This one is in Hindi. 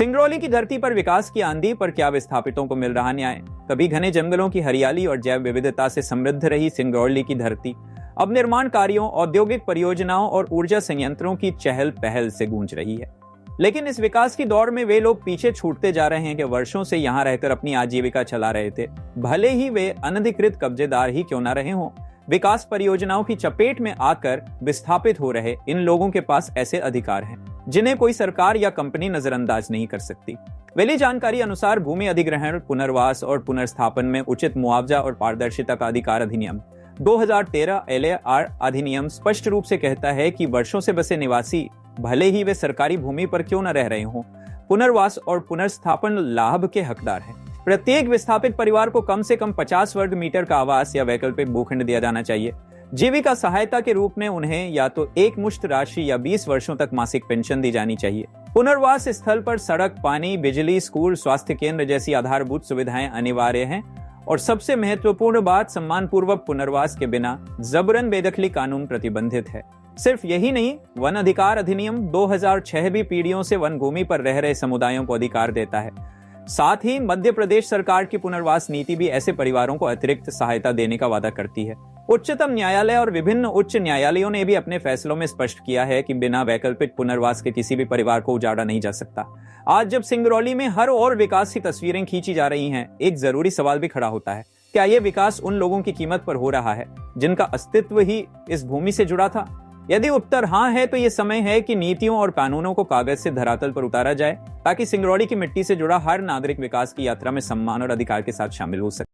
सिंगरौली की धरती पर विकास की आंधी पर क्या विस्थापितों को मिल रहा न्याय? कभी घने जंगलों की हरियाली और जैव विविधता से समृद्ध रही सिंगरौली की धरती अब निर्माण कार्यों, औद्योगिक परियोजनाओं और ऊर्जा संयंत्रों की चहल पहल से गूंज रही है। लेकिन इस विकास की दौड़ में वे लोग पीछे छूटते जा रहे हैं कि वर्षों से यहाँ रहकर अपनी आजीविका चला रहे थे, भले ही वे अनधिकृत कब्जेदार ही क्यों न रहे हों। विकास परियोजनाओं की चपेट में आकर विस्थापित हो रहे इन लोगों के पास ऐसे अधिकार हैं जिन्हें कोई सरकार या कंपनी नजरअंदाज नहीं कर सकती। मिली जानकारी अनुसार भूमि अधिग्रहण, पुनर्वास और पुनर्स्थापन में उचित मुआवजा और पारदर्शिता का अधिकार अधिनियम 2013 LAR अधिनियम स्पष्ट रूप से कहता है कि वर्षों से बसे निवासी, भले ही वे सरकारी भूमि पर क्यों न रह रहे हों, पुनर्वास और पुनर्स्थापन लाभ के हकदार हैं। प्रत्येक विस्थापित परिवार को कम से कम 50 वर्ग मीटर का आवास या वैकल्पिक भूखंड दिया जाना चाहिए। जीविका सहायता के रूप में उन्हें या तो एक मुश्त राशि या 20 वर्षों तक मासिक पेंशन दी जानी चाहिए। पुनर्वास स्थल पर सड़क, पानी, बिजली, स्कूल, स्वास्थ्य केंद्र जैसी आधारभूत सुविधाएं अनिवार्य हैं और सबसे महत्वपूर्ण बात, सम्मानपूर्वक पुनर्वास के बिना जबरन बेदखली कानून प्रतिबंधित है। सिर्फ यही नहीं, वन अधिकार अधिनियम 2006 भी पीढ़ियों से वन भूमि पर रह रहे समुदायों को अधिकार देता है। साथ ही मध्य प्रदेश सरकार की पुनर्वास नीति भी ऐसे परिवारों को अतिरिक्त सहायता देने का वादा करती है। उच्चतम न्यायालय और विभिन्न उच्च न्यायालयों ने भी अपने फैसलों में स्पष्ट किया है कि बिना वैकल्पिक पुनर्वास के किसी भी परिवार को उजाड़ा नहीं जा सकता। आज जब सिंगरौली में हर ओर विकास की तस्वीरें खींची जा रही हैं, एक जरूरी सवाल भी खड़ा होता है, क्या ये विकास उन लोगों की कीमत पर हो रहा है जिनका अस्तित्व ही इस भूमि से जुड़ा था? यदि उत्तर हाँ है तो ये समय है कि नीतियों और कानूनों को कागज से धरातल पर उतारा जाए ताकि सिंगरौली की मिट्टी से जुड़ा हर नागरिक विकास की यात्रा में सम्मान और अधिकार के साथ शामिल हो सके।